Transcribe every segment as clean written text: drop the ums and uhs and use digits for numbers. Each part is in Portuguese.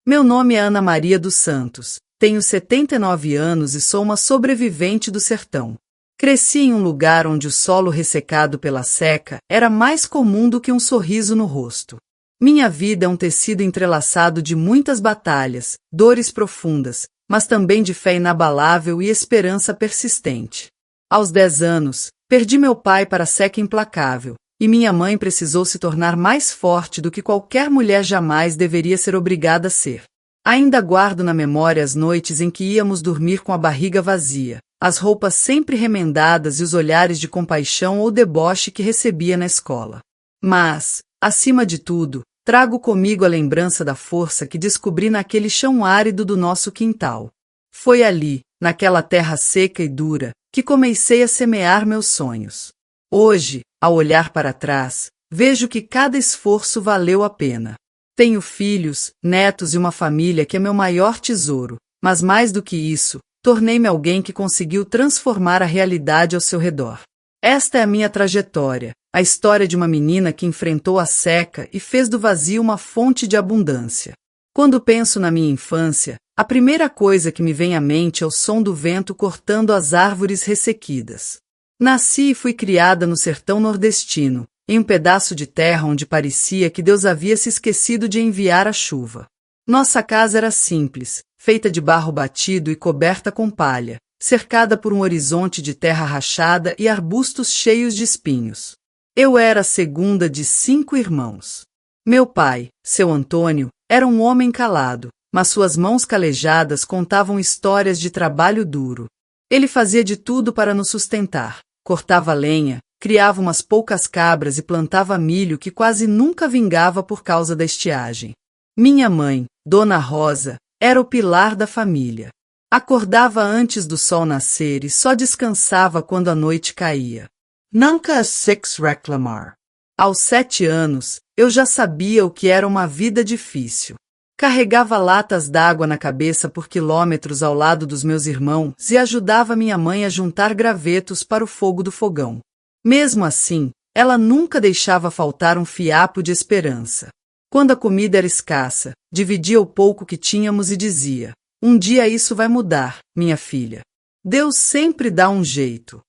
Meu nome é Ana Maria dos Santos, tenho 79 anos e sou uma sobrevivente do sertão. Cresci em um lugar onde o solo ressecado pela seca era mais comum do que um sorriso no rosto. Minha vida é um tecido entrelaçado de muitas batalhas, dores profundas, mas também de fé inabalável e esperança persistente. Aos 10 anos, perdi meu pai para a seca implacável, e minha mãe precisou se tornar mais forte do que qualquer mulher jamais deveria ser obrigada a ser. Ainda guardo na memória as noites em que íamos dormir com a barriga vazia, as roupas sempre remendadas e os olhares de compaixão ou deboche que recebia na escola. Mas, acima de tudo, trago comigo a lembrança da força que descobri naquele chão árido do nosso quintal. Foi ali, naquela terra seca e dura, que comecei a semear meus sonhos. Hoje, ao olhar para trás, vejo que cada esforço valeu a pena. Tenho filhos, netos e uma família que é meu maior tesouro, mas mais do que isso, tornei-me alguém que conseguiu transformar a realidade ao seu redor. Esta é a minha trajetória, a história de uma menina que enfrentou a seca e fez do vazio uma fonte de abundância. Quando penso na minha infância, a primeira coisa que me vem à mente é o som do vento cortando as árvores ressequidas. Nasci e fui criada no sertão nordestino, em um pedaço de terra onde parecia que Deus havia se esquecido de enviar a chuva. Nossa casa era simples, feita de barro batido e coberta com palha, cercada por um horizonte de terra rachada e arbustos cheios de espinhos. Eu era a segunda de 5 irmãos. Meu pai, seu Antônio, era um homem calado, mas suas mãos calejadas contavam histórias de trabalho duro. Ele fazia de tudo para nos sustentar, cortava lenha, criava umas poucas cabras e plantava milho que quase nunca vingava por causa da estiagem. Minha mãe, Dona Rosa, era o pilar da família. Acordava antes do sol nascer e só descansava quando a noite caía. Nunca as 6 reclamar. Aos 7 anos, eu já sabia o que era uma vida difícil. Carregava latas d'água na cabeça por quilômetros ao lado dos meus irmãos e ajudava minha mãe a juntar gravetos para o fogo do fogão. Mesmo assim, ela nunca deixava faltar um fiapo de esperança. Quando a comida era escassa, dividia o pouco que tínhamos e dizia: "Um dia isso vai mudar, minha filha. Deus sempre dá um jeito."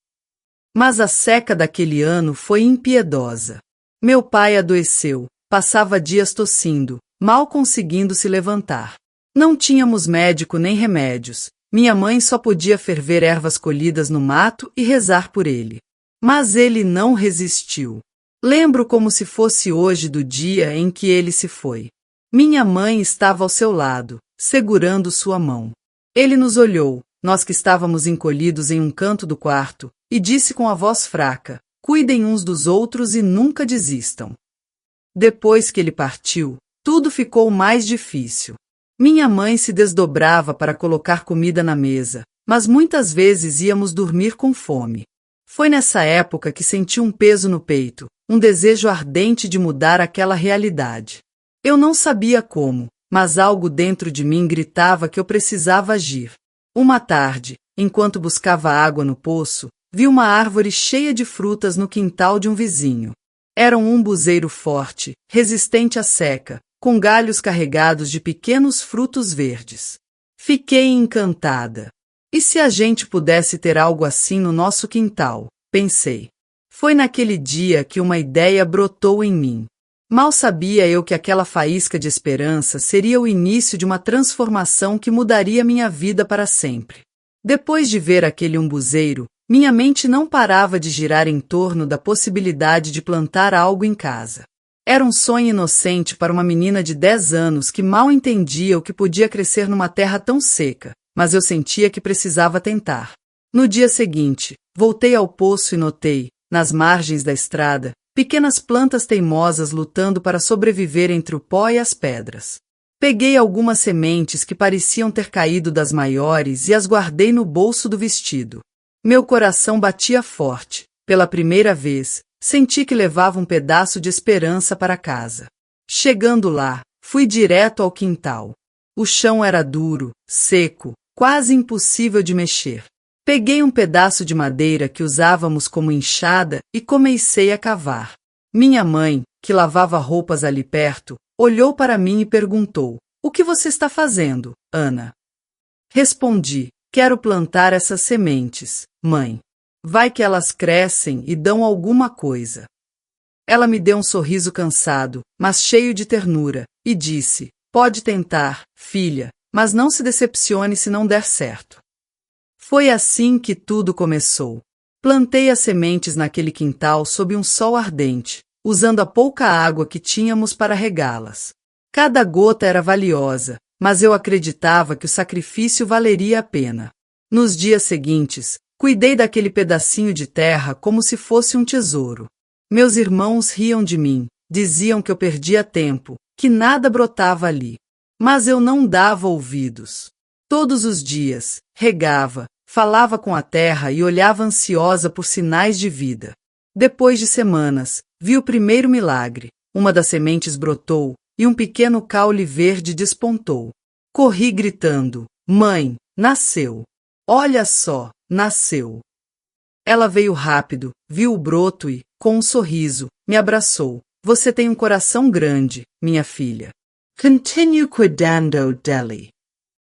Mas a seca daquele ano foi impiedosa. Meu pai adoeceu, passava dias tossindo, mal conseguindo se levantar. Não tínhamos médico nem remédios, minha mãe só podia ferver ervas colhidas no mato e rezar por ele. Mas ele não resistiu. Lembro como se fosse hoje do dia em que ele se foi. Minha mãe estava ao seu lado, segurando sua mão. Ele nos olhou, nós que estávamos encolhidos em um canto do quarto, e disse com a voz fraca: "Cuidem uns dos outros e nunca desistam." Depois que ele partiu, tudo ficou mais difícil. Minha mãe se desdobrava para colocar comida na mesa, mas muitas vezes íamos dormir com fome. Foi nessa época que senti um peso no peito, um desejo ardente de mudar aquela realidade. Eu não sabia como, mas algo dentro de mim gritava que eu precisava agir. Uma tarde, enquanto buscava água no poço, vi uma árvore cheia de frutas no quintal de um vizinho. Era um umbuzeiro forte, resistente à seca, com galhos carregados de pequenos frutos verdes. Fiquei encantada. E se a gente pudesse ter algo assim no nosso quintal? Pensei. Foi naquele dia que uma ideia brotou em mim. Mal sabia eu que aquela faísca de esperança seria o início de uma transformação que mudaria minha vida para sempre. Depois de ver aquele umbuzeiro, minha mente não parava de girar em torno da possibilidade de plantar algo em casa. Era um sonho inocente para uma menina de 10 anos que mal entendia o que podia crescer numa terra tão seca, mas eu sentia que precisava tentar. No dia seguinte, voltei ao poço e notei, nas margens da estrada, pequenas plantas teimosas lutando para sobreviver entre o pó e as pedras. Peguei algumas sementes que pareciam ter caído das maiores e as guardei no bolso do vestido. Meu coração batia forte. Pela primeira vez, senti que levava um pedaço de esperança para casa. Chegando lá, fui direto ao quintal. O chão era duro, seco, quase impossível de mexer. Peguei um pedaço de madeira que usávamos como enxada e comecei a cavar. Minha mãe, que lavava roupas ali perto, olhou para mim e perguntou: O que você está fazendo, Ana? Respondi: quero plantar essas sementes, mãe. Vai que elas crescem e dão alguma coisa. Ela me deu um sorriso cansado, mas cheio de ternura, e disse: pode tentar, filha, mas não se decepcione se não der certo. Foi assim que tudo começou. Plantei as sementes naquele quintal sob um sol ardente, usando a pouca água que tínhamos para regá-las. Cada gota era valiosa, mas eu acreditava que o sacrifício valeria a pena. Nos dias seguintes, cuidei daquele pedacinho de terra como se fosse um tesouro. Meus irmãos riam de mim, diziam que eu perdia tempo, que nada brotava ali. Mas eu não dava ouvidos. Todos os dias, regava, falava com a terra e olhava ansiosa por sinais de vida. Depois de semanas, vi o primeiro milagre. Uma das sementes brotou e um pequeno caule verde despontou. Corri gritando: mãe, nasceu! Olha só, nasceu! Ela veio rápido, viu o broto e, com um sorriso, me abraçou. Você tem um coração grande, minha filha. Continue cuidando dele.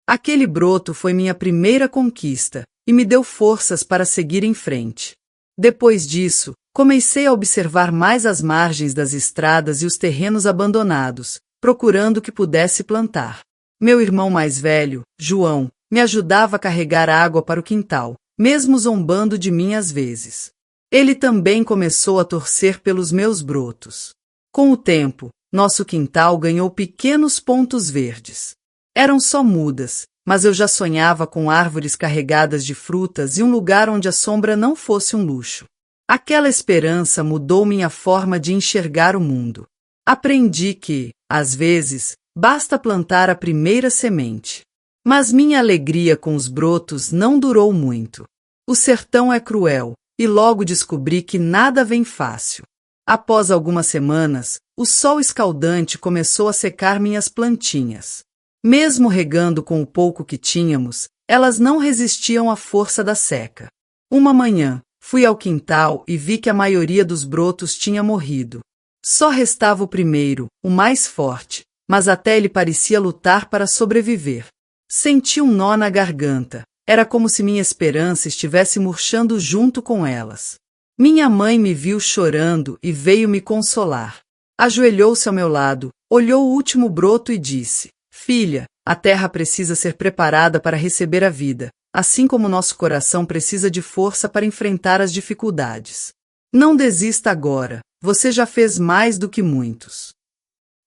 Aquele broto foi minha primeira conquista e me deu forças para seguir em frente. Depois disso, comecei a observar mais as margens das estradas e os terrenos abandonados, procurando o que pudesse plantar. Meu irmão mais velho, João, me ajudava a carregar água para o quintal, mesmo zombando de mim às vezes. Ele também começou a torcer pelos meus brotos. Com o tempo, nosso quintal ganhou pequenos pontos verdes. Eram só mudas, mas eu já sonhava com árvores carregadas de frutas e um lugar onde a sombra não fosse um luxo. Aquela esperança mudou minha forma de enxergar o mundo. Aprendi que, às vezes, basta plantar a primeira semente. Mas minha alegria com os brotos não durou muito. O sertão é cruel, e logo descobri que nada vem fácil. Após algumas semanas, o sol escaldante começou a secar minhas plantinhas. Mesmo regando com o pouco que tínhamos, elas não resistiam à força da seca. Uma manhã, fui ao quintal e vi que a maioria dos brotos tinha morrido. Só restava o primeiro, o mais forte, mas até ele parecia lutar para sobreviver. Senti um nó na garganta. Era como se minha esperança estivesse murchando junto com elas. Minha mãe me viu chorando e veio me consolar. Ajoelhou-se ao meu lado, olhou o último broto e disse: filha, a terra precisa ser preparada para receber a vida, assim como nosso coração precisa de força para enfrentar as dificuldades. Não desista agora, você já fez mais do que muitos.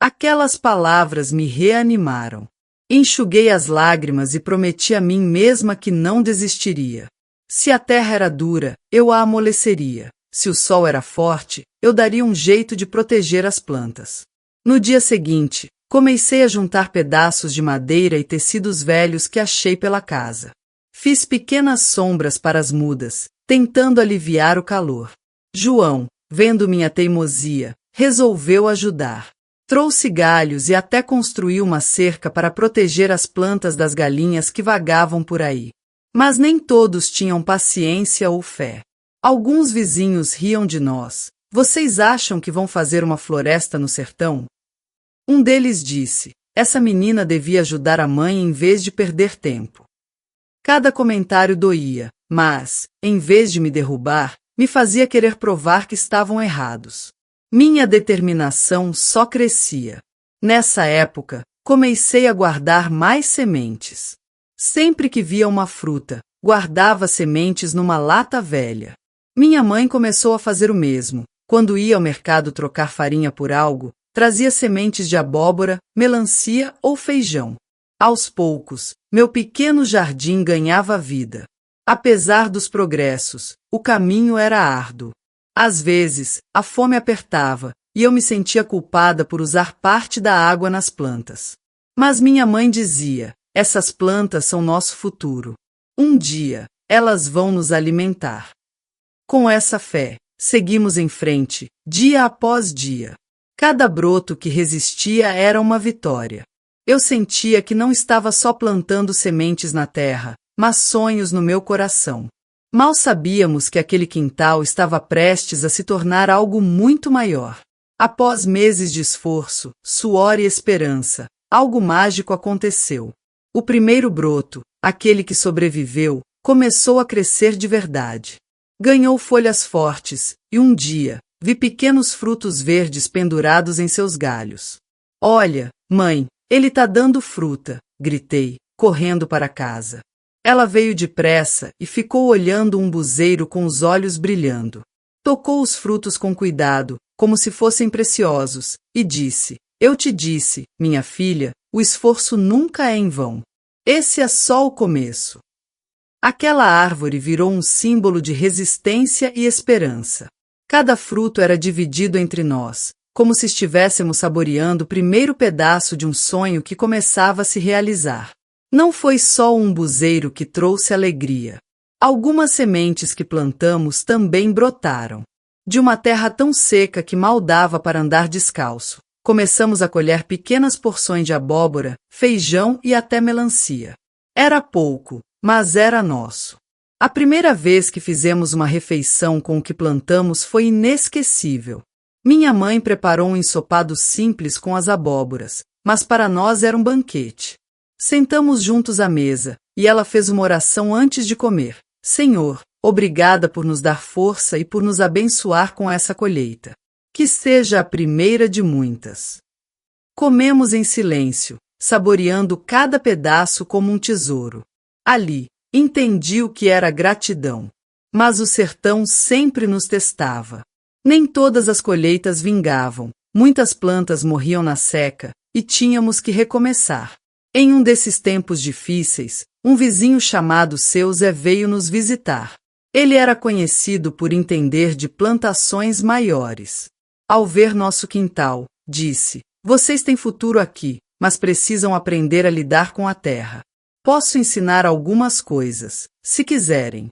Aquelas palavras me reanimaram. Enxuguei as lágrimas e prometi a mim mesma que não desistiria. Se a terra era dura, eu a amoleceria. Se o sol era forte, eu daria um jeito de proteger as plantas. No dia seguinte, comecei a juntar pedaços de madeira e tecidos velhos que achei pela casa. Fiz pequenas sombras para as mudas, tentando aliviar o calor. João, vendo minha teimosia, resolveu ajudar. Trouxe galhos e até construiu uma cerca para proteger as plantas das galinhas que vagavam por aí. Mas nem todos tinham paciência ou fé. Alguns vizinhos riam de nós. Vocês acham que vão fazer uma floresta no sertão? Um deles disse: essa menina devia ajudar a mãe em vez de perder tempo. Cada comentário doía, mas, em vez de me derrubar, me fazia querer provar que estavam errados. Minha determinação só crescia. Nessa época, comecei a guardar mais sementes. Sempre que via uma fruta, guardava sementes numa lata velha. Minha mãe começou a fazer o mesmo. Quando ia ao mercado trocar farinha por algo, trazia sementes de abóbora, melancia ou feijão. Aos poucos, meu pequeno jardim ganhava vida. Apesar dos progressos, o caminho era árduo. Às vezes, a fome apertava, e eu me sentia culpada por usar parte da água nas plantas. Mas minha mãe dizia: essas plantas são nosso futuro. Um dia, elas vão nos alimentar. Com essa fé, seguimos em frente, dia após dia. Cada broto que resistia era uma vitória. Eu sentia que não estava só plantando sementes na terra, mas sonhos no meu coração. Mal sabíamos que aquele quintal estava prestes a se tornar algo muito maior. Após meses de esforço, suor e esperança, algo mágico aconteceu. O primeiro broto, aquele que sobreviveu, começou a crescer de verdade. Ganhou folhas fortes, e um dia, vi pequenos frutos verdes pendurados em seus galhos. Olha, mãe, ele tá dando fruta, gritei, correndo para casa. Ela veio depressa e ficou olhando o umbuzeiro com os olhos brilhando. Tocou os frutos com cuidado, como se fossem preciosos, e disse: Eu te disse, minha filha, o esforço nunca é em vão. Esse é só o começo. Aquela árvore virou um símbolo de resistência e esperança. Cada fruto era dividido entre nós, como se estivéssemos saboreando o primeiro pedaço de um sonho que começava a se realizar. Não foi só o umbuzeiro que trouxe alegria. Algumas sementes que plantamos também brotaram. De uma terra tão seca que mal dava para andar descalço, começamos a colher pequenas porções de abóbora, feijão e até melancia. Era pouco, mas era nosso. A primeira vez que fizemos uma refeição com o que plantamos foi inesquecível. Minha mãe preparou um ensopado simples com as abóboras, mas para nós era um banquete. Sentamos juntos à mesa, e ela fez uma oração antes de comer. Senhor, obrigada por nos dar força e por nos abençoar com essa colheita. Que seja a primeira de muitas. Comemos em silêncio, saboreando cada pedaço como um tesouro. Ali, entendi o que era gratidão. Mas o sertão sempre nos testava. Nem todas as colheitas vingavam, muitas plantas morriam na seca, e tínhamos que recomeçar. Em um desses tempos difíceis, um vizinho chamado Seu Zé veio nos visitar. Ele era conhecido por entender de plantações maiores. Ao ver nosso quintal, disse: Vocês têm futuro aqui, mas precisam aprender a lidar com a terra. Posso ensinar algumas coisas, se quiserem.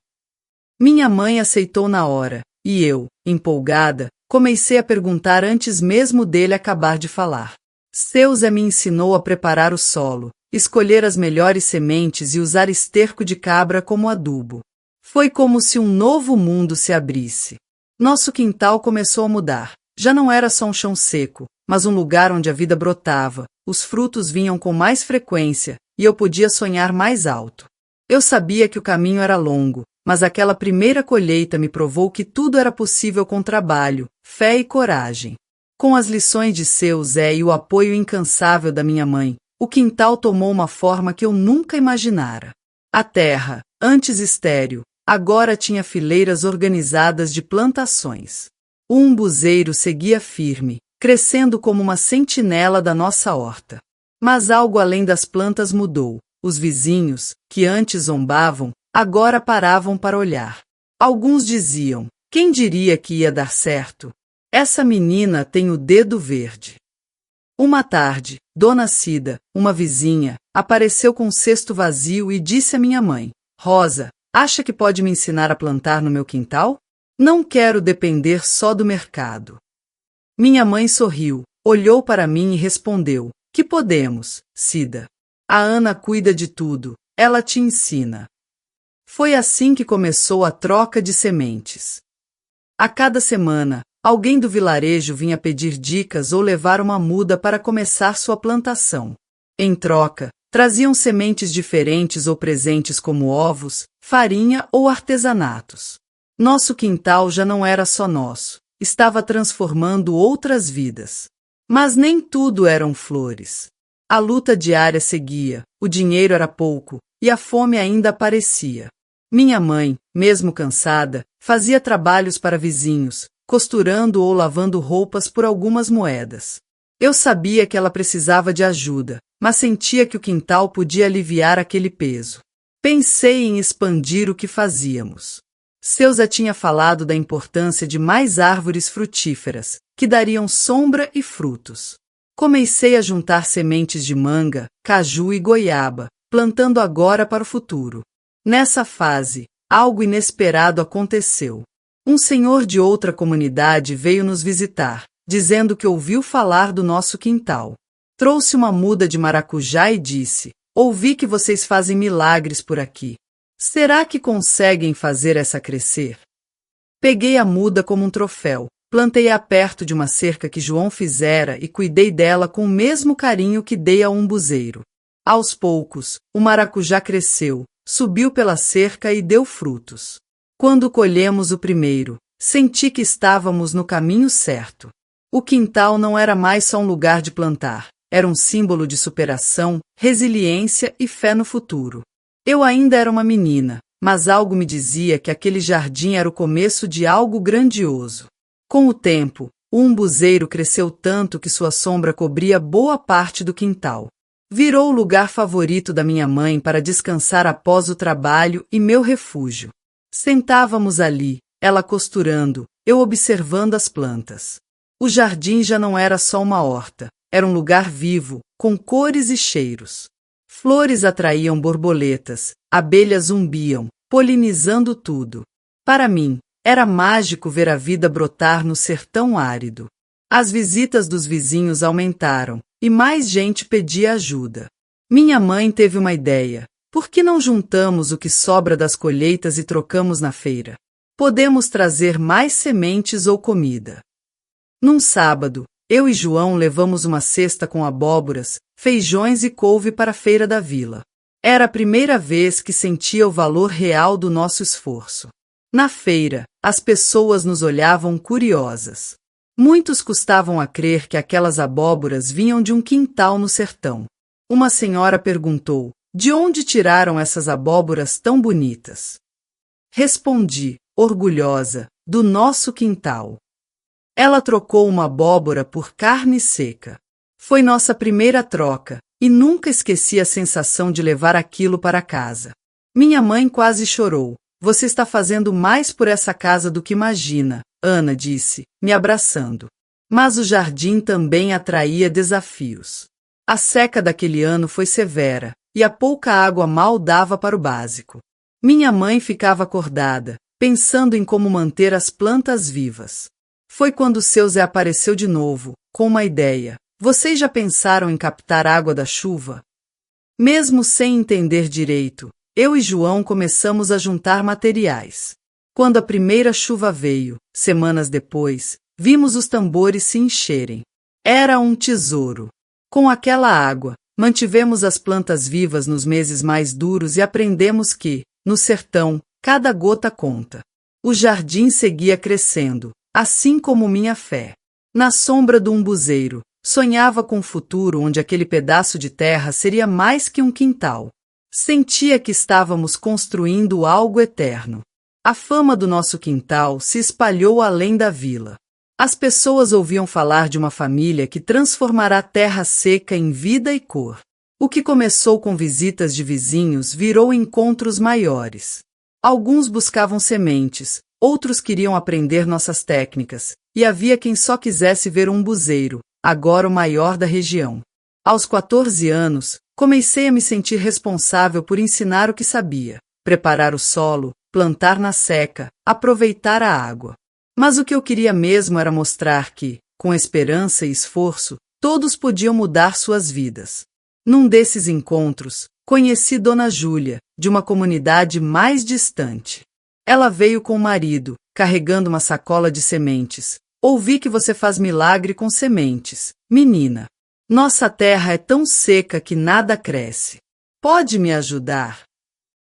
Minha mãe aceitou na hora, e eu, empolgada, comecei a perguntar antes mesmo dele acabar de falar. Seu Zé me ensinou a preparar o solo, escolher as melhores sementes e usar esterco de cabra como adubo. Foi como se um novo mundo se abrisse. Nosso quintal começou a mudar. Já não era só um chão seco, mas um lugar onde a vida brotava, os frutos vinham com mais frequência, e eu podia sonhar mais alto. Eu sabia que o caminho era longo, mas aquela primeira colheita me provou que tudo era possível com trabalho, fé e coragem. Com as lições de Seu Zé e o apoio incansável da minha mãe, o quintal tomou uma forma que eu nunca imaginara. A terra, antes estéril, agora tinha fileiras organizadas de plantações. O umbuzeiro seguia firme, crescendo como uma sentinela da nossa horta. Mas algo além das plantas mudou. Os vizinhos, que antes zombavam, agora paravam para olhar. Alguns diziam: quem diria que ia dar certo? Essa menina tem o dedo verde. Uma tarde, Dona Cida, uma vizinha, apareceu com um cesto vazio e disse à minha mãe: Rosa, acha que pode me ensinar a plantar no meu quintal? Não quero depender só do mercado. Minha mãe sorriu, olhou para mim e respondeu: Que podemos, Cida? A Ana cuida de tudo, ela te ensina. Foi assim que começou a troca de sementes. A cada semana, alguém do vilarejo vinha pedir dicas ou levar uma muda para começar sua plantação. Em troca, traziam sementes diferentes ou presentes como ovos, farinha ou artesanatos. Nosso quintal já não era só nosso, estava transformando outras vidas. Mas nem tudo eram flores. A luta diária seguia, o dinheiro era pouco, e a fome ainda aparecia. Minha mãe, mesmo cansada, fazia trabalhos para vizinhos, costurando ou lavando roupas por algumas moedas. Eu sabia que ela precisava de ajuda, mas sentia que o quintal podia aliviar aquele peso. Pensei em expandir o que fazíamos. Seu Zé tinha falado da importância de mais árvores frutíferas, que dariam sombra e frutos. Comecei a juntar sementes de manga, caju e goiaba, plantando agora para o futuro. Nessa fase, algo inesperado aconteceu. Um senhor de outra comunidade veio nos visitar, dizendo que ouviu falar do nosso quintal. Trouxe uma muda de maracujá e disse: Ouvi que vocês fazem milagres por aqui. Será que conseguem fazer essa crescer? Peguei a muda como um troféu, Plantei-a perto de uma cerca que João fizera e cuidei dela com o mesmo carinho que dei a um umbuzeiro. Aos poucos, o maracujá cresceu, subiu pela cerca e deu frutos. Quando colhemos o primeiro, senti que estávamos no caminho certo. O quintal não era mais só um lugar de plantar, era um símbolo de superação, resiliência e fé no futuro. Eu ainda era uma menina, mas algo me dizia que aquele jardim era o começo de algo grandioso. Com o tempo, o umbuzeiro cresceu tanto que sua sombra cobria boa parte do quintal. Virou o lugar favorito da minha mãe para descansar após o trabalho e meu refúgio. Sentávamos ali, ela costurando, eu observando as plantas. O jardim já não era só uma horta, era um lugar vivo, com cores e cheiros. Flores atraíam borboletas, abelhas zumbiam, polinizando tudo. Para mim, era mágico ver a vida brotar no sertão árido. As visitas dos vizinhos aumentaram, e mais gente pedia ajuda. Minha mãe teve uma ideia. Por que não juntamos o que sobra das colheitas e trocamos na feira? Podemos trazer mais sementes ou comida. Num sábado, eu e João levamos uma cesta com abóboras, feijões e couve para a feira da vila. Era a primeira vez que sentia o valor real do nosso esforço. Na feira, as pessoas nos olhavam curiosas. Muitos custavam a crer que aquelas abóboras vinham de um quintal no sertão. Uma senhora perguntou: de onde tiraram essas abóboras tão bonitas? Respondi, orgulhosa, do nosso quintal. Ela trocou uma abóbora por carne seca. Foi nossa primeira troca, e nunca esqueci a sensação de levar aquilo para casa. Minha mãe quase chorou. Você está fazendo mais por essa casa do que imagina, Ana disse, me abraçando. Mas o jardim também atraía desafios. A seca daquele ano foi severa, e a pouca água mal dava para o básico. Minha mãe ficava acordada, pensando em como manter as plantas vivas. Foi quando seu Zé apareceu de novo, com uma ideia. Vocês já pensaram em captar água da chuva? Mesmo sem entender direito, eu e João começamos a juntar materiais. Quando a primeira chuva veio, semanas depois, vimos os tambores se encherem. Era um tesouro. Com aquela água, mantivemos as plantas vivas nos meses mais duros e aprendemos que, no sertão, cada gota conta. O jardim seguia crescendo, assim como minha fé. Na sombra do umbuzeiro, sonhava com um futuro onde aquele pedaço de terra seria mais que um quintal. Sentia que estávamos construindo algo eterno. A fama do nosso quintal se espalhou além da vila. As pessoas ouviam falar de uma família que transformará terra seca em vida e cor. O que começou com visitas de vizinhos virou encontros maiores. Alguns buscavam sementes, outros queriam aprender nossas técnicas, e havia quem só quisesse ver um umbuzeiro, agora o maior da região. Aos 14 anos, comecei a me sentir responsável por ensinar o que sabia, preparar o solo, plantar na seca, aproveitar a água. Mas o que eu queria mesmo era mostrar que, com esperança e esforço, todos podiam mudar suas vidas. Num desses encontros, conheci Dona Júlia, de uma comunidade mais distante. Ela veio com o marido, carregando uma sacola de sementes. Ouvi que você faz milagre com sementes, menina. Nossa terra é tão seca que nada cresce. Pode me ajudar?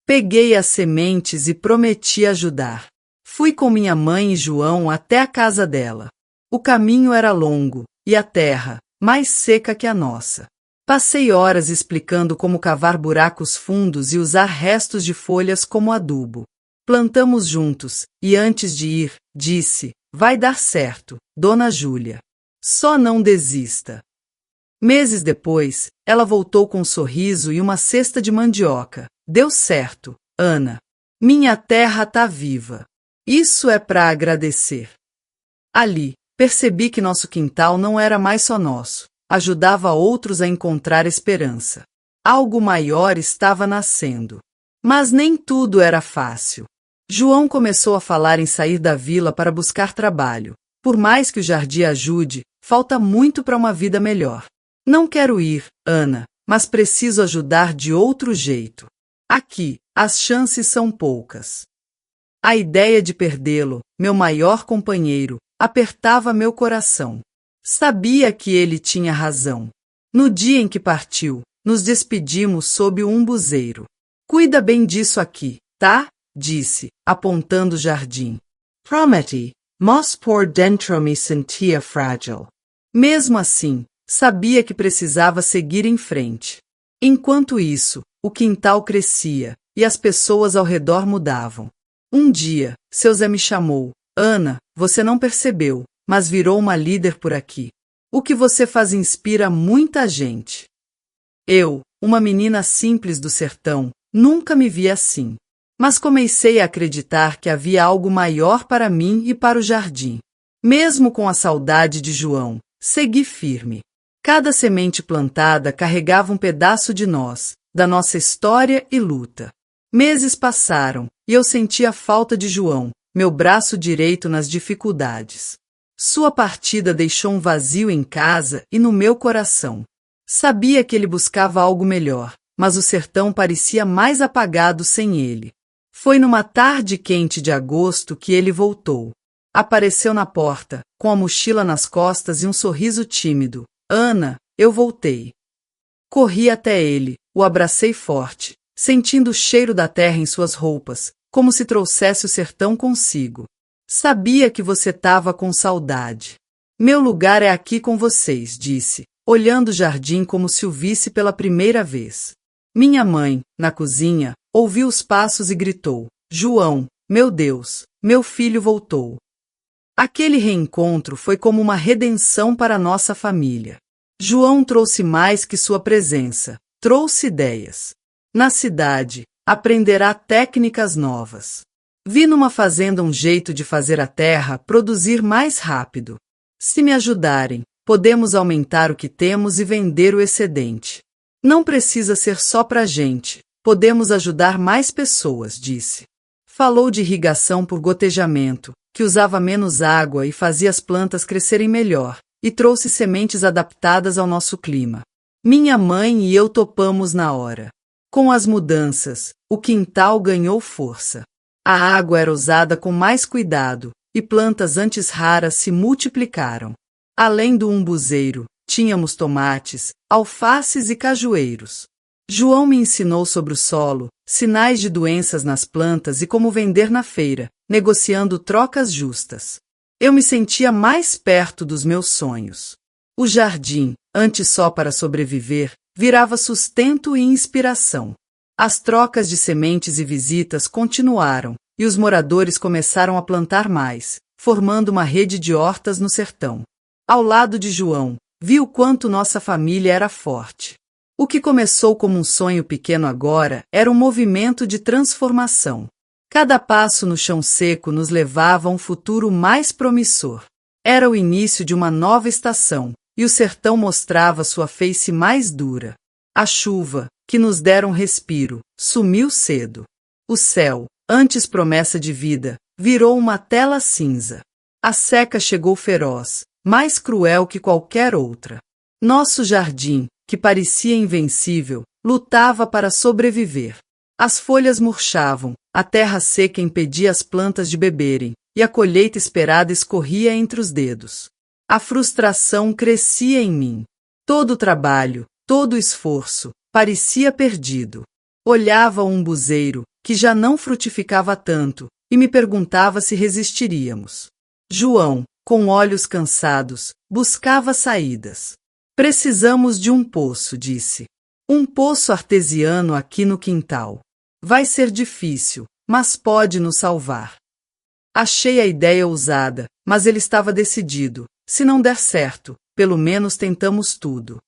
Peguei as sementes e prometi ajudar. Fui com minha mãe e João até a casa dela. O caminho era longo, e a terra, mais seca que a nossa. Passei horas explicando como cavar buracos fundos e usar restos de folhas como adubo. Plantamos juntos, e antes de ir, disse, vai dar certo, Dona Júlia. Só não desista. Meses depois, ela voltou com um sorriso e uma cesta de mandioca. Deu certo, Ana. Minha terra tá viva. Isso é para agradecer. Ali, percebi que nosso quintal não era mais só nosso. Ajudava outros a encontrar esperança. Algo maior estava nascendo. Mas nem tudo era fácil. João começou a falar em sair da vila para buscar trabalho. Por mais que o jardim ajude, falta muito para uma vida melhor. Não quero ir, Ana, mas preciso ajudar de outro jeito. Aqui, as chances são poucas. A ideia de perdê-lo, meu maior companheiro, apertava meu coração. Sabia que ele tinha razão. No dia em que partiu, nos despedimos sob o umbuzeiro. Cuida bem disso aqui, tá? Disse, apontando o jardim. Prometi, mas por dentro me sentia frágil. Mesmo assim, sabia que precisava seguir em frente. Enquanto isso, o quintal crescia, e as pessoas ao redor mudavam. Um dia, seu Zé me chamou. Ana, você não percebeu, mas virou uma líder por aqui. O que você faz inspira muita gente. Eu, uma menina simples do sertão, nunca me vi assim. Mas comecei a acreditar que havia algo maior para mim e para o jardim. Mesmo com a saudade de João, segui firme. Cada semente plantada carregava um pedaço de nós, da nossa história e luta. Meses passaram, e eu sentia a falta de João, meu braço direito nas dificuldades. Sua partida deixou um vazio em casa e no meu coração. Sabia que ele buscava algo melhor, mas o sertão parecia mais apagado sem ele. Foi numa tarde quente de agosto que ele voltou. Apareceu na porta, com a mochila nas costas e um sorriso tímido. Ana, eu voltei. Corri até ele, o abracei forte, sentindo o cheiro da terra em suas roupas, como se trouxesse o sertão consigo. Sabia que você estava com saudade. Meu lugar é aqui com vocês, disse, olhando o jardim como se o visse pela primeira vez. Minha mãe, na cozinha, ouviu os passos e gritou: João, meu Deus, meu filho voltou. Aquele reencontro foi como uma redenção para nossa família. João trouxe mais que sua presença, trouxe ideias. Na cidade, aprenderá técnicas novas. Vi numa fazenda um jeito de fazer a terra produzir mais rápido. Se me ajudarem, podemos aumentar o que temos e vender o excedente. Não precisa ser só pra gente, podemos ajudar mais pessoas, disse. Falou de irrigação por gotejamento, que usava menos água e fazia as plantas crescerem melhor, e trouxe sementes adaptadas ao nosso clima. Minha mãe e eu topamos na hora. Com as mudanças, o quintal ganhou força. A água era usada com mais cuidado, e plantas antes raras se multiplicaram. Além do umbuzeiro, tínhamos tomates, alfaces e cajueiros. João me ensinou sobre o solo, sinais de doenças nas plantas e como vender na feira, negociando trocas justas. Eu me sentia mais perto dos meus sonhos. O jardim, antes só para sobreviver, virava sustento e inspiração. As trocas de sementes e visitas continuaram, e os moradores começaram a plantar mais, formando uma rede de hortas no sertão. Ao lado de João, vi o quanto nossa família era forte. O que começou como um sonho pequeno agora era um movimento de transformação. Cada passo no chão seco nos levava a um futuro mais promissor. Era o início de uma nova estação, e o sertão mostrava sua face mais dura. A chuva, que nos dera um respiro, sumiu cedo. O céu, antes promessa de vida, virou uma tela cinza. A seca chegou feroz, mais cruel que qualquer outra. Nosso jardim, que parecia invencível, lutava para sobreviver. As folhas murchavam, a terra seca impedia as plantas de beberem, e a colheita esperada escorria entre os dedos. A frustração crescia em mim. Todo o trabalho, todo o esforço, parecia perdido. Olhava o umbuzeiro, que já não frutificava tanto, e me perguntava se resistiríamos. João, com olhos cansados, buscava saídas. Precisamos de um poço, disse. Um poço artesiano aqui no quintal. Vai ser difícil, mas pode nos salvar. Achei a ideia ousada, mas ele estava decidido. Se não der certo, pelo menos tentamos tudo.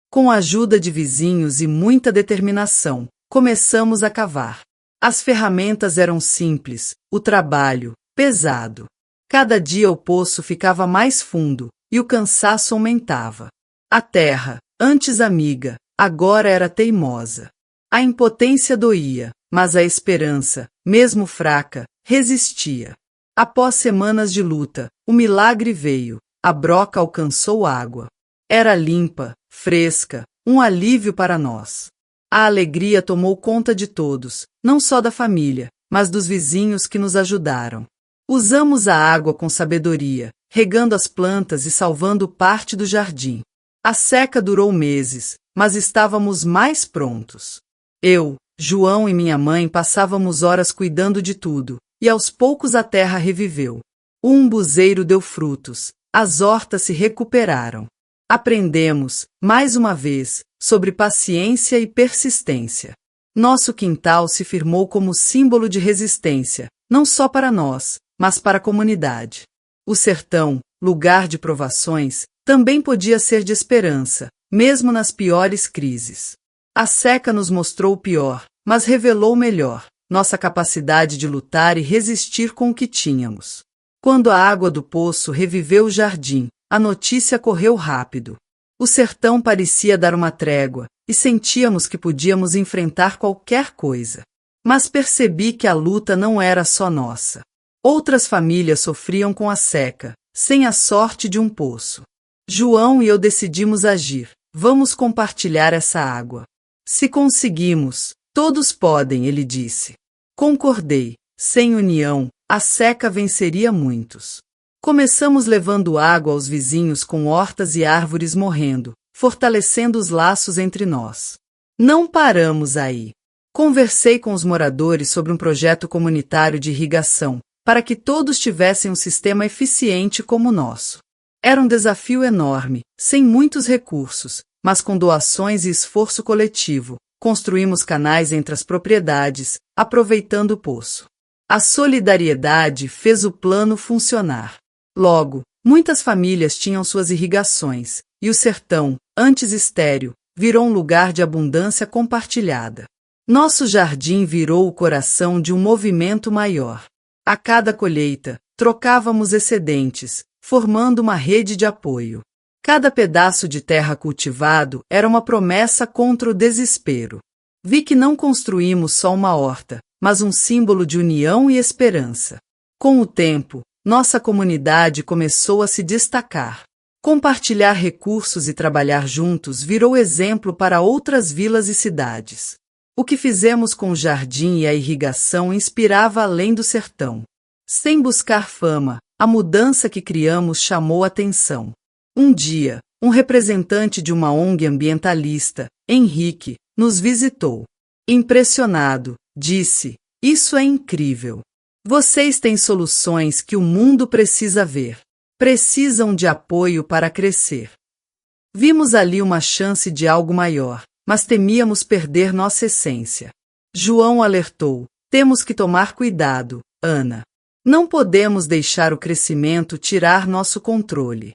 Com a ajuda de vizinhos e muita determinação, começamos a cavar. As ferramentas eram simples, o trabalho, pesado. Cada dia o poço ficava mais fundo, e o cansaço aumentava. A terra, antes amiga, agora era teimosa. A impotência doía, mas a esperança, mesmo fraca, resistia. Após semanas de luta, o milagre veio, a broca alcançou água. Era limpa, fresca, um alívio para nós. A alegria tomou conta de todos, não só da família, mas dos vizinhos que nos ajudaram. Usamos a água com sabedoria, regando as plantas e salvando parte do jardim. A seca durou meses, mas estávamos mais prontos. Eu, João e minha mãe passávamos horas cuidando de tudo, e aos poucos a terra reviveu. O umbuzeiro deu frutos, as hortas se recuperaram. Aprendemos, mais uma vez, sobre paciência e persistência. Nosso quintal se firmou como símbolo de resistência, não só para nós, mas para a comunidade. O sertão, lugar de provações, também podia ser de esperança, mesmo nas piores crises. A seca nos mostrou o pior, mas revelou o melhor, nossa capacidade de lutar e resistir com o que tínhamos. Quando a água do poço reviveu o jardim, a notícia correu rápido. O sertão parecia dar uma trégua, e sentíamos que podíamos enfrentar qualquer coisa. Mas percebi que a luta não era só nossa. Outras famílias sofriam com a seca, sem a sorte de um poço. João e eu decidimos agir. Vamos compartilhar essa água. Se conseguimos, todos podem, ele disse. Concordei. Sem união, a seca venceria muitos. Começamos levando água aos vizinhos com hortas e árvores morrendo, fortalecendo os laços entre nós. Não paramos aí. Conversei com os moradores sobre um projeto comunitário de irrigação, para que todos tivessem um sistema eficiente como o nosso. Era um desafio enorme, sem muitos recursos, mas com doações e esforço coletivo, construímos canais entre as propriedades, aproveitando o poço. A solidariedade fez o plano funcionar. Logo, muitas famílias tinham suas irrigações, e o sertão, antes estéril, virou um lugar de abundância compartilhada. Nosso jardim virou o coração de um movimento maior. A cada colheita, trocávamos excedentes, formando uma rede de apoio. Cada pedaço de terra cultivado era uma promessa contra o desespero. Vi que não construímos só uma horta, mas um símbolo de união e esperança. Com o tempo, nossa comunidade começou a se destacar. Compartilhar recursos e trabalhar juntos virou exemplo para outras vilas e cidades. O que fizemos com o jardim e a irrigação inspirava além do sertão. Sem buscar fama, a mudança que criamos chamou atenção. Um dia, um representante de uma ONG ambientalista, Henrique, nos visitou. Impressionado, disse: "Isso é incrível. Vocês têm soluções que o mundo precisa ver. Precisam de apoio para crescer." Vimos ali uma chance de algo maior, mas temíamos perder nossa essência. João alertou: "Temos que tomar cuidado, Ana. Não podemos deixar o crescimento tirar nosso controle."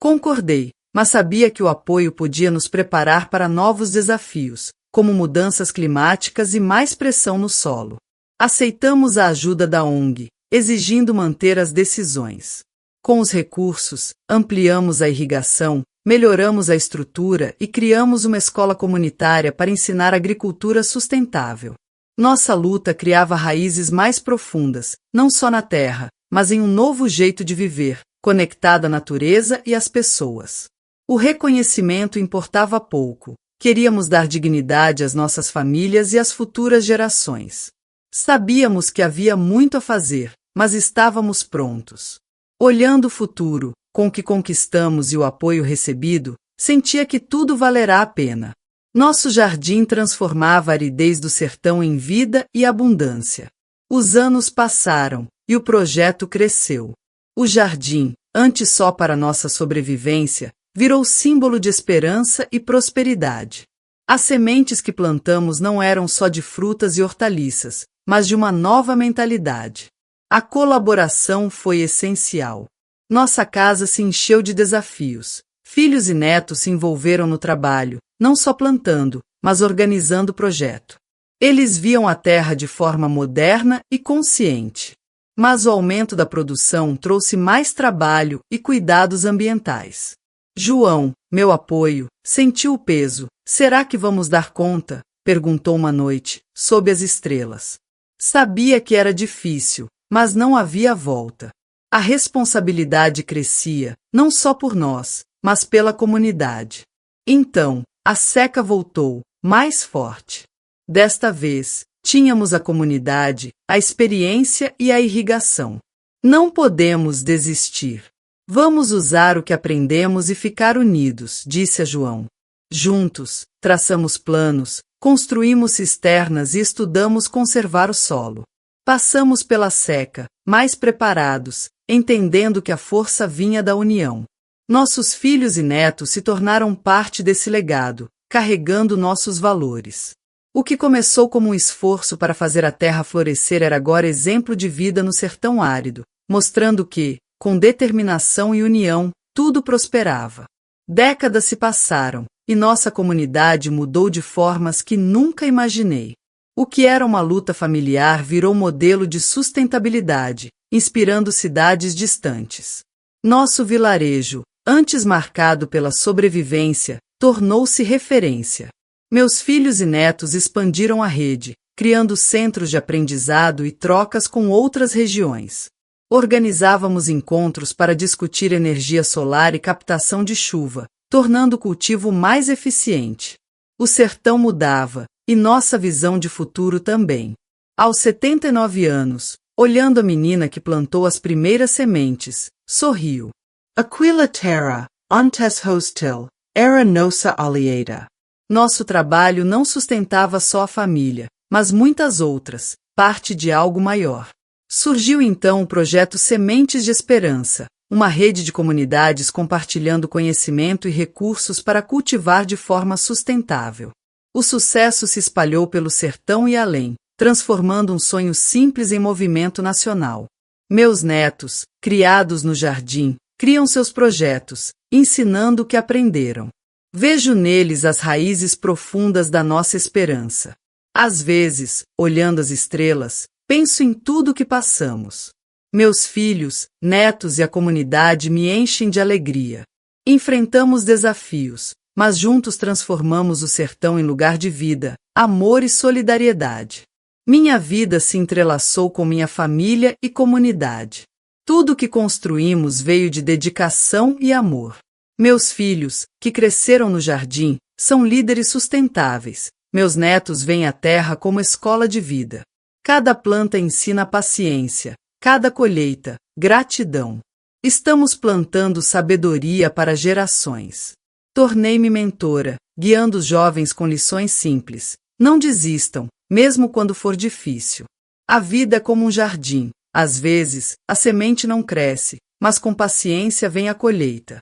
Concordei, mas sabia que o apoio podia nos preparar para novos desafios, como mudanças climáticas e mais pressão no solo. Aceitamos a ajuda da ONG, exigindo manter as decisões. Com os recursos, ampliamos a irrigação, melhoramos a estrutura e criamos uma escola comunitária para ensinar agricultura sustentável. Nossa luta criava raízes mais profundas, não só na terra, mas em um novo jeito de viver, conectado à natureza e às pessoas. O reconhecimento importava pouco. Queríamos dar dignidade às nossas famílias e às futuras gerações. Sabíamos que havia muito a fazer, mas estávamos prontos. Olhando o futuro, com o que conquistamos e o apoio recebido, sentia que tudo valerá a pena. Nosso jardim transformava a aridez do sertão em vida e abundância. Os anos passaram, e o projeto cresceu. O jardim, antes só para nossa sobrevivência, virou símbolo de esperança e prosperidade. As sementes que plantamos não eram só de frutas e hortaliças, mas de uma nova mentalidade. A colaboração foi essencial. Nossa casa se encheu de desafios. Filhos e netos se envolveram no trabalho, não só plantando, mas organizando o projeto. Eles viam a terra de forma moderna e consciente. Mas o aumento da produção trouxe mais trabalho e cuidados ambientais. João, meu apoio, sentiu o peso. "Será que vamos dar conta?" perguntou uma noite, sob as estrelas. Sabia que era difícil, mas não havia volta. A responsabilidade crescia, não só por nós, mas pela comunidade. Então, a seca voltou, mais forte. Desta vez, tínhamos a comunidade, a experiência e a irrigação. Não podemos desistir. Vamos usar o que aprendemos e ficar unidos, disse a João. Juntos, traçamos planos, construímos cisternas e estudamos conservar o solo. Passamos pela seca, mais preparados, entendendo que a força vinha da união. Nossos filhos e netos se tornaram parte desse legado, carregando nossos valores. O que começou como um esforço para fazer a terra florescer era agora exemplo de vida no sertão árido, mostrando que, com determinação e união, tudo prosperava. Décadas se passaram, e nossa comunidade mudou de formas que nunca imaginei. O que era uma luta familiar virou modelo de sustentabilidade, inspirando cidades distantes. Nosso vilarejo, antes marcado pela sobrevivência, tornou-se referência. Meus filhos e netos expandiram a rede, criando centros de aprendizado e trocas com outras regiões. Organizávamos encontros para discutir energia solar e captação de chuva, tornando o cultivo mais eficiente. O sertão mudava, e nossa visão de futuro também. Aos 79 anos, olhando a menina que plantou as primeiras sementes, sorriu. Aquila terra, antes hostil, era nossa aliada. Nosso trabalho não sustentava só a família, mas muitas outras, parte de algo maior. Surgiu então o projeto Sementes de Esperança, uma rede de comunidades compartilhando conhecimento e recursos para cultivar de forma sustentável. O sucesso se espalhou pelo sertão e além, transformando um sonho simples em movimento nacional. Meus netos, criados no jardim, criam seus projetos, ensinando o que aprenderam. Vejo neles as raízes profundas da nossa esperança. Às vezes, olhando as estrelas, penso em tudo o que passamos. Meus filhos, netos e a comunidade me enchem de alegria. Enfrentamos desafios, mas juntos transformamos o sertão em lugar de vida, amor e solidariedade. Minha vida se entrelaçou com minha família e comunidade. Tudo o que construímos veio de dedicação e amor. Meus filhos, que cresceram no jardim, são líderes sustentáveis. Meus netos veem a terra como escola de vida. Cada planta ensina paciência, cada colheita, gratidão. Estamos plantando sabedoria para gerações. Tornei-me mentora, guiando os jovens com lições simples. Não desistam, mesmo quando for difícil. A vida é como um jardim. Às vezes, a semente não cresce, mas com paciência vem a colheita.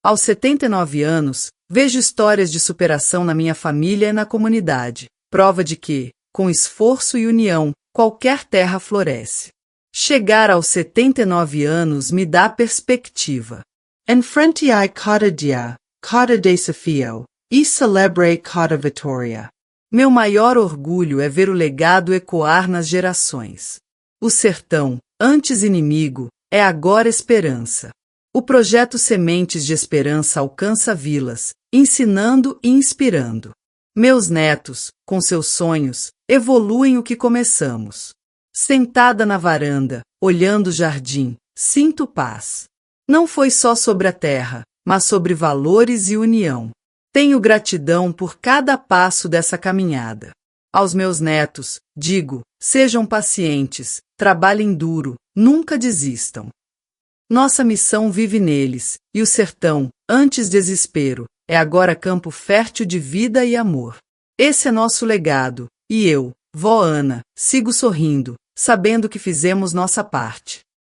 Aos 79 anos, vejo histórias de superação na minha família e na comunidade, prova de que, com esforço e união, qualquer terra floresce. Chegar aos 79 anos me dá perspectiva. Enfrentei cada dia, cada desafio, e celebrei cada vitória. Meu maior orgulho é ver o legado ecoar nas gerações. O sertão, antes inimigo, é agora esperança. O projeto Sementes de Esperança alcança vilas, ensinando e inspirando. Meus netos, com seus sonhos, evoluem o que começamos. Sentada na varanda, olhando o jardim, sinto paz. Não foi só sobre a terra, mas sobre valores e união. Tenho gratidão por cada passo dessa caminhada. Aos meus netos, digo, sejam pacientes, trabalhem duro, nunca desistam. Nossa missão vive neles, e o sertão, antes desespero, é agora campo fértil de vida e amor. Esse é nosso legado, e eu, vó Ana, sigo sorrindo, sabendo que fizemos nossa parte.